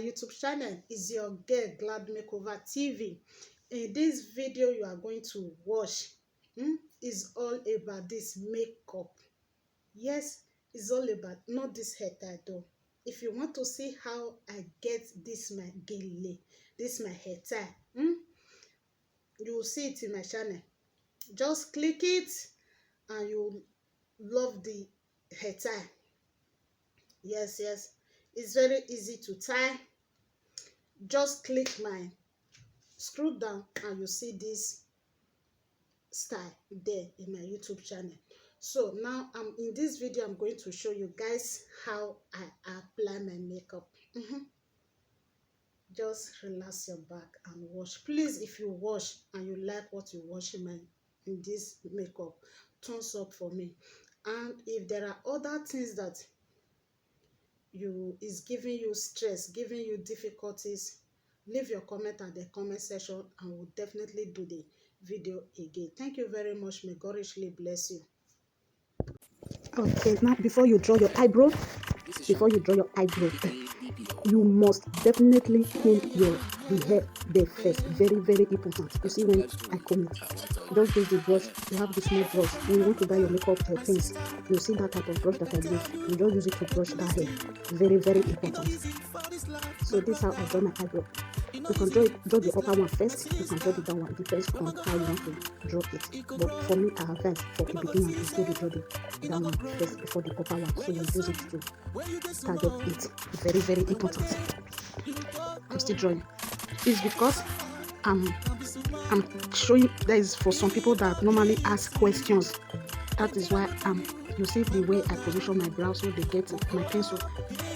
my YouTube channel. Is your girl Glad Makeover TV. In this video you are going to watch is all about this makeup. Yes, it's all about not this hair tie though. If you want to see how I get this my gele, this my hair tie, you will see it in my channel. Just click it and you love the hair tie. Yes, it's very easy to tie. Just click my scroll down and you see this style there in my YouTube channel. So now in this video I'm going to show you guys how I apply my makeup. Just relax your back and watch. Please, if you watch and you like what you watch in this makeup, thumbs up for me. And if there are other things that is giving you stress, giving you difficulties, leave your comment at the comment section and we'll definitely do the video again. Thank you very much. May God richly bless you. Okay, now before you draw your eyebrow, you must definitely comb the hair there first. Very important. You see, when I comb it, just use the brush. You have the small brush. When you want to buy your makeup things, you see that type of brush that I use. You just use it to brush that hair. Very important. So this is how I draw my eyebrow. You can draw the upper one first. You can draw the down one. It depends on how you want to draw it. But for me, I advise for the beginner is to draw the down one first before the upper one. So you use it to target it. Very important. I'm still drawing. It's because I'm showing that is for some people that normally ask questions. That is why you see the way I position my brow so they get my pencil.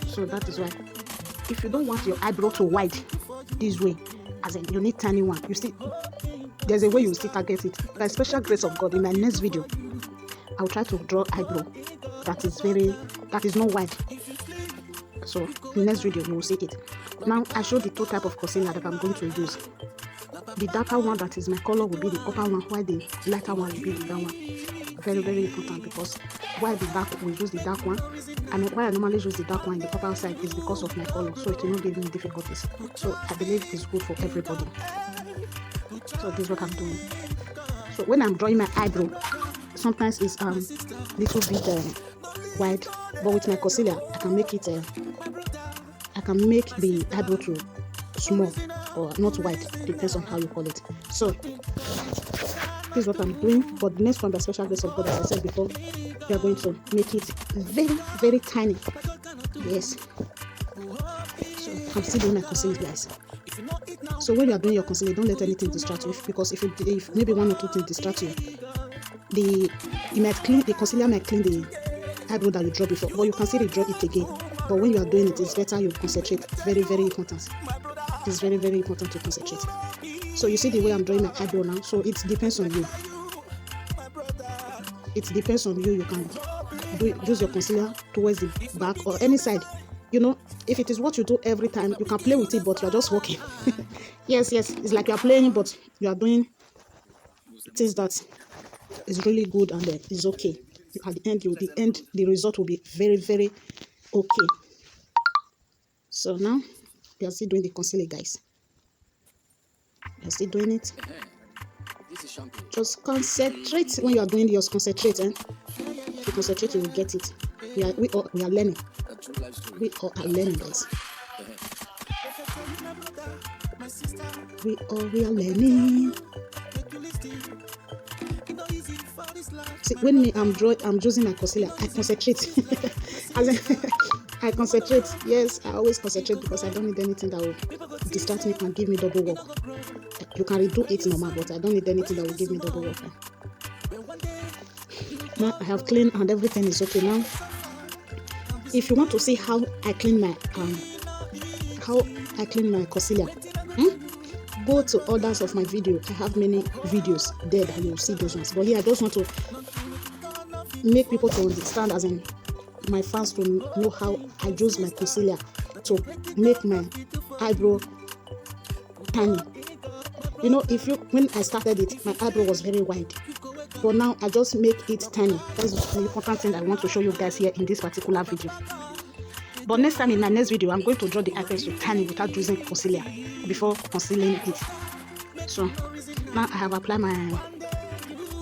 So that is why. If you don't want your eyebrow to wide this way, as in you need tiny one, you still there's a way you still target it. By special grace of God, in my next video, I'll try to draw eyebrow that is not wide. So in the next video you will see it. Now I show the two type of concealer that I'm going to use. The darker one that is my color will be the upper one, while the lighter one will be the down one. Very important, because why the dark we use the dark one, and why I normally use the dark one in the upper side is because of my color, so it will not give me difficulties. So I believe it's good for everybody. So this is what I'm doing. So when I'm drawing my eyebrow, sometimes it's little bit wide, but with my concealer I can make it I can make the eyebrow to small or not wide, depends on how you call it. So this is what I'm doing. But the next one, by special grace of God, as I said before, we are going to make it very tiny. Yes. So I'm still doing my concealer, guys. So when you are doing your concealer, don't let anything distract you, because if maybe one or two things distract you, the concealer might clean the eyebrow that you draw before, but you can still draw it again. But when you are doing it, it's better you concentrate. Very important. It's very important to concentrate. So you see the way I'm drawing my eyebrow now. So it depends on you. It depends on you. You can use your concealer towards the back or any side. You know, if it is what you do every time, you can play with it, but you are just working. yes, it's like you are playing, but you are doing things that is really good and is okay. At the end, the result will be very okay. So now we are still doing the concealer, guys. We are still doing it. Just concentrate when you are doing yours. Concentrate, If you concentrate, you will get it. We are learning. We all are learning, guys. We are learning. See, when I'm using my concealer, I concentrate. I concentrate. Yes, I always concentrate, because I don't need anything that will distract me and give me double work. You can redo it normal, but I don't need anything that will give me double work. Now I have cleaned and everything is okay. Now, if you want to see how I clean my concealer, go to others of my video. I have many videos there that you will see those ones. But here I just want to make people to understand, as in my fans to know how I use my concealer to make my eyebrow tiny. You know, when I started it, my eyebrow was very wide, but now I just make it tiny. That's the important thing I want to show you guys here in this particular video. But next time in my next video, I'm going to draw the eye pencil tiny without using concealer before concealing it. So now I have applied my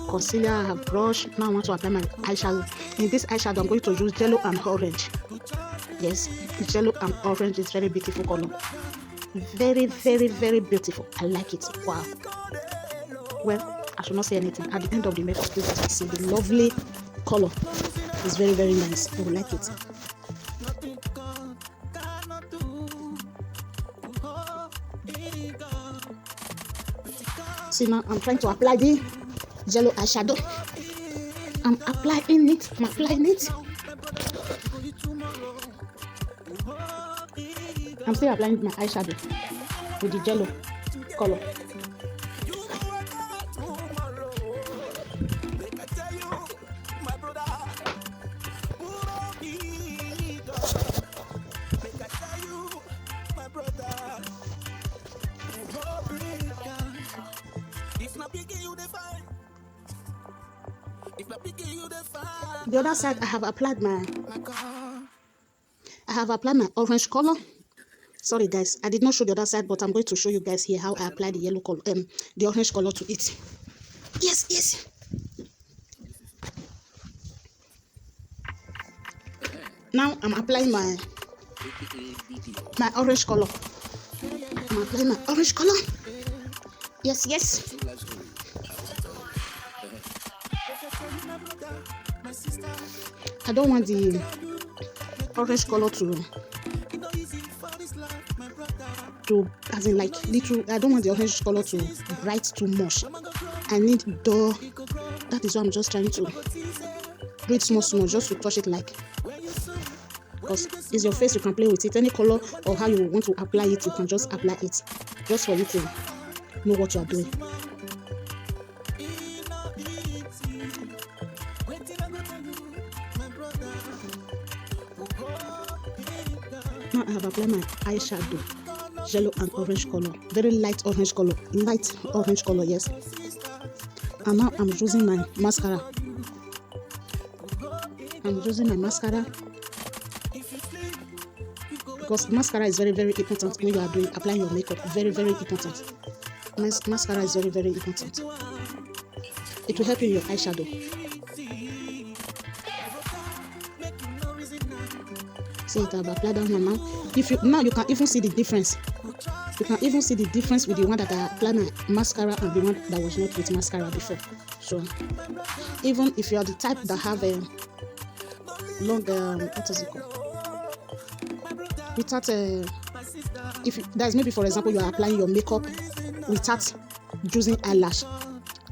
concealer, I have brush. Now I want to apply my eyeshadow. In this eyeshadow, I'm going to use yellow and orange. Yes, yellow and orange is very beautiful color. Very, very, very beautiful. I like it. Wow. Well, I should not say anything. At the end of the makeup, you can see the lovely color. It's very, very nice. I will like it. See, now I'm trying to apply the yellow eyeshadow. I'm applying it. I'm still applying my eyeshadow with the yellow color. The other side, I have applied my orange color. Sorry guys, I did not show the other side, but I'm going to show you guys here how I apply the yellow color, the orange color to it. Yes. Now I'm applying my orange color. I'm applying my orange color. Yes. I don't want the orange color to as in like little. I don't want the orange color to bright too much. I need dull. That is why I'm just trying to do it small, just to touch it like. Because it's your face, you can play with it. Any color or how you want to apply it, you can just apply it. Just for you to know what you are doing. Now I have applied my eyeshadow, yellow and orange color, very light orange color, yes. And now I'm using my mascara. Because mascara is very, very important when you are applying your makeup. Very, very important. Mascara is very, very important. It will help you in your eyeshadow. See it, I've applied that one now. Now you can even see the difference. You can even see the difference with the one that I applied my mascara and the one that was not with mascara before. So even if you are the type that have a long what is it called? Without there's maybe, for example, you are applying your makeup without using eyelash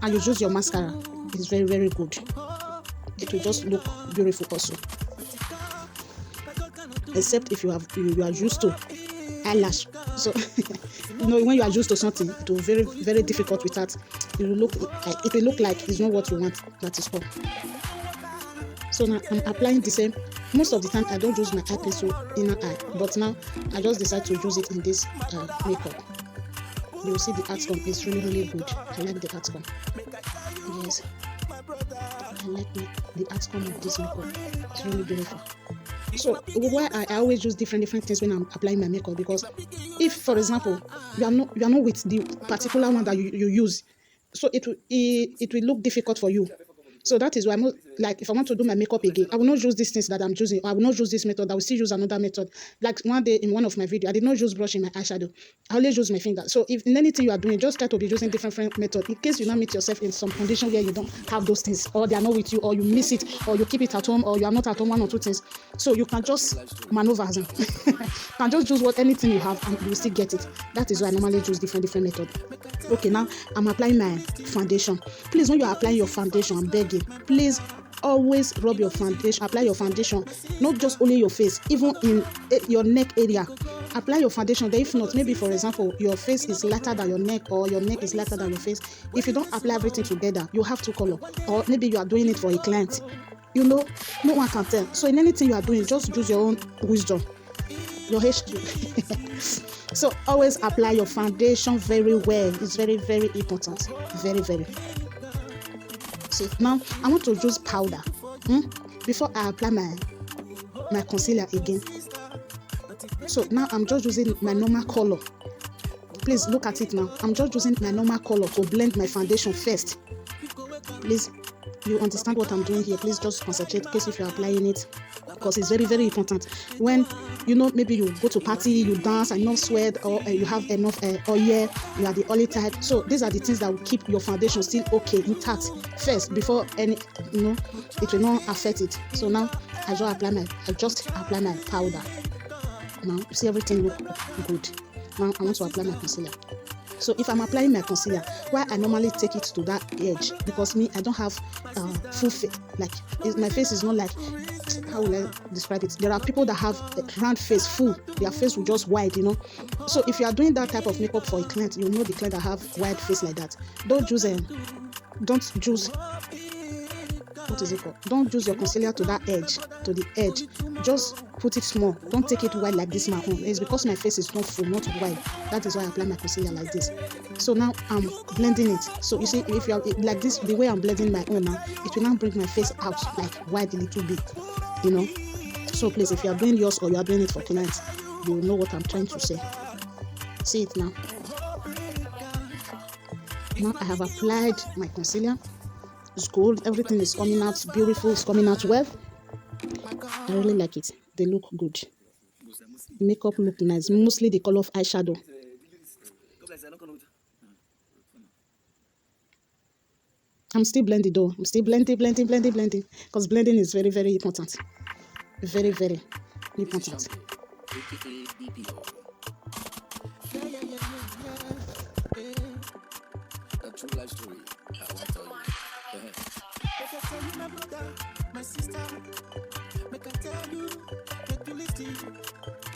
and you use your mascara, it's very, very good. It will just look beautiful also. Except if you are used to eyelash. So when you are used to something, it will be very, very difficult without. It will look like it's not what you want. That is all. So now I'm applying the same. Most of the time I don't use my eye pencil inner eye, but now I just decide to use it in this makeup. You will see the outcome is really, really good. I like the outcome. Yes, I like the outcome of this makeup. It's really beautiful. So why I always use different things when I'm applying my makeup, because if, for example, you are not with the particular one that you use, so it will look difficult for you. So that is why I'm not, like, if I want to do my makeup again, I will not use these things that I'm using. I will not use this method. I will still use another method. Like one day in one of my videos, I did not use brush in my eyeshadow. I always use my finger. So if in anything you are doing, just try to be using different methods in case you now meet yourself in some condition where you don't have those things, or they are not with you, or you miss it, or you keep it at home, or you are not at home, one or two things. So you can just maneuver them. You can just use anything you have and you will still get it. That is why I normally use different methods. Okay, now I'm applying my foundation. Please, when you are applying your foundation, I'm begging, please always rub your foundation, apply your foundation, not just only your face, even in your neck area. Apply your foundation there. If not, maybe, for example, your face is lighter than your neck, or your neck is lighter than your face. If you don't apply everything together, you have to color, or maybe you are doing it for a client. You know, no one can tell. So in anything you are doing, just use your own wisdom, your HQ. So always apply your foundation very well. It's very, very important. Very, very. See, now I want to use powder before I apply my concealer again. So now I'm just using my normal color. Please look at it now. I'm just using my normal color to blend my foundation first. Please, you understand what I'm doing here? Please just concentrate in case if you're applying it, because it's very, very important. When maybe you go to party, you dance and not sweat, or you have enough oil, you are the oily type. So these are the things that will keep your foundation still okay, intact first, before any it will not affect it. So now I just apply my powder. Now you see everything look good. Now I want to apply my concealer. So if I'm applying my concealer, why I normally take it to that edge, because me, I don't have full face. Like my face is not like, how will I describe it? There are people that have a round face, full. Their face will just wide, So if you are doing that type of makeup for a client, you know the client that have wide face like that. Don't use what is it called? Don't use your concealer to that edge, to the edge. Just put it small. Don't take it wide like this my own. It's because my face is not full, not wide. That is why I apply my concealer like this. So now I'm blending it. So you see, if you are like this, the way I'm blending my own now, it will now bring my face out like wide a little bit, So please, if you are doing yours or you are doing it for clients, you will know what I'm trying to say. See it now. Now I have applied my concealer. It's good. Everything is coming out beautiful. It's coming out well. I really like it. They look good. Makeup look nice. Mostly the color of eyeshadow. I'm still blending though. I'm still blending. Because blending is very, very important. Very, very important. A true life story. I want to tell you. Make I tell you, my brother, my sister. Make I tell you, make you listen.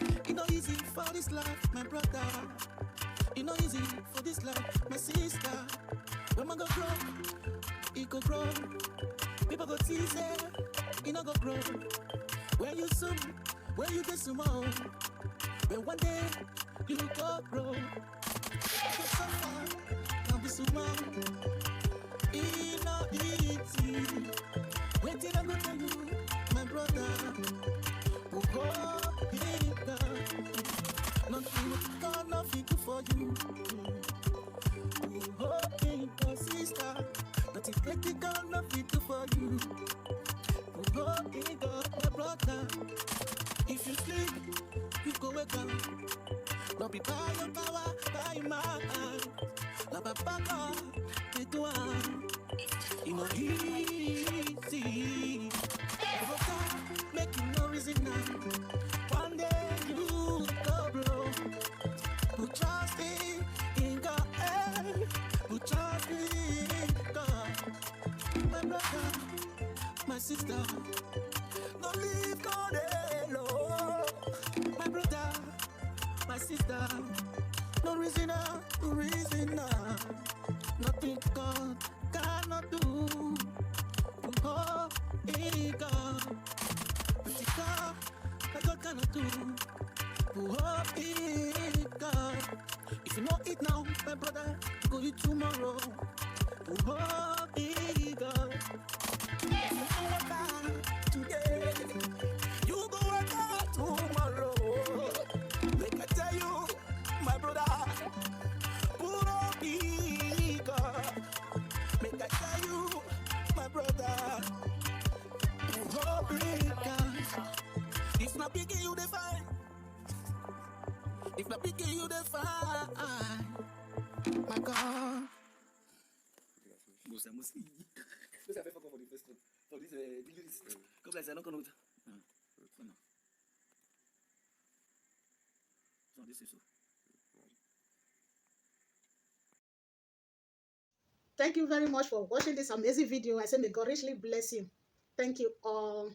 It's not easy for this life, my brother. It's not easy for this life, my sister. When man go grow, it go grow. People go tease it no go grow. When you zoom, when you get small, but one day you go grow. You suffer, now be small. It's not easy. Wait till I go tell you, my brother. Oh, nothing God, nothing good for you. Oh, sister, nothing practical, nothing good for you. Oh, God, my brother. If you sleep, you go wake up. Not be by your power, by my hand. La papa, it do you know easy. Make you no reason now. One day you go bro. Who trust in God? Who trust in God? My brother, my sister, no leave God alone. My brother, my sister, no reason now, no reason now. Nothing God cannot do. Oh, God, pretty God, that God cannot do. Oh, God, if you know it now, my brother, go eat tomorrow. Oh, God, if you know what time today, you go work out tomorrow. Like I tell you, my brother, put up God. Make I tell you, my brother, if not picking you the fine, if not picking you the fine, my God. Thank you very much for watching this amazing video. I say may God richly bless you. Thank you all.